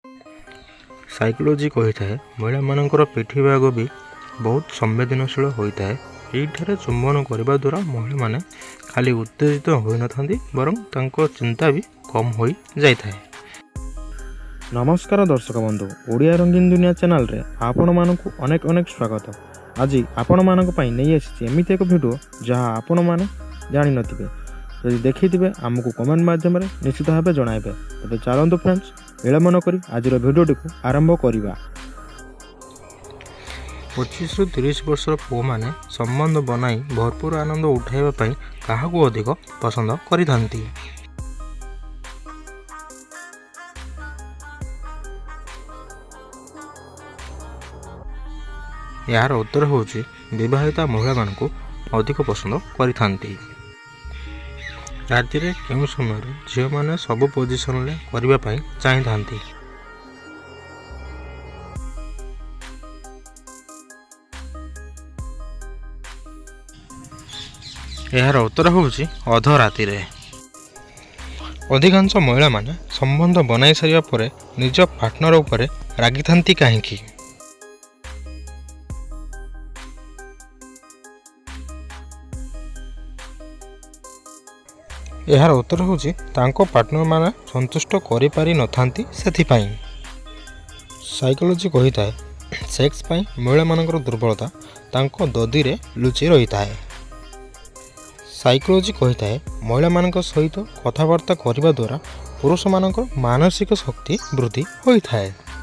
Psychology कही थाए महिला मानकर पिठी भाग भी बहुत संवेदनशील होता है। यहीठारे चुंबन करने द्वारा महिला माने खाली उत्तेजित हो न था बरं तांको चिंता भी कम हो जाए। नमस्कार दर्शक बंधु, ओडिया रंगीन दुनिया चैनल रे आपण मानकु अनेक अनेक स्वागत। आज आपण मानक पई नहीं आसी एमिति एक वीडियो जहाँ आपण माने जानि नथिबे। यदि देखिथिबे आमको कमेंट माध्यम रे निश्चित भावे जणाइबे। तबे चलंतु फ्रेंड्स, विलंब करी आज वीडियोटी को आरंभ करिबा। 25 ରୁ 30 वर्षर पुओ माने संबंध बनाई भरपूर आनंद उठाइबा पई काहाकू अधिक पसंद करिथांती। यार उत्तर होची विवाहिता महिला मानकू अधिक पसंद करिथांती। राज्य रे केउ समय झियो माने सब पोजिशन ले करिबा पई चाहि थांती। यार उत्तर होची अधराति रे। अधिकांश महिला माने संबंध बनाई सारिया परे निज पार्टनर उपरे रागी थांती काहेकि? यार उत्तर होची तांको पार्टनर माने संतुष्ट करि पारि नथांती सेथिपाई। साइकोलॉजी कही थाए सेक्स पाई महिला मानकर दुर्बलता तांको ददी रे लुचि रही थाए। साइकोलॉजी कही थाए महिला मानक सहित कथबार्ता करने द्वारा पुरुष मानकर मानसिक शक्ति वृद्धि होई थाए।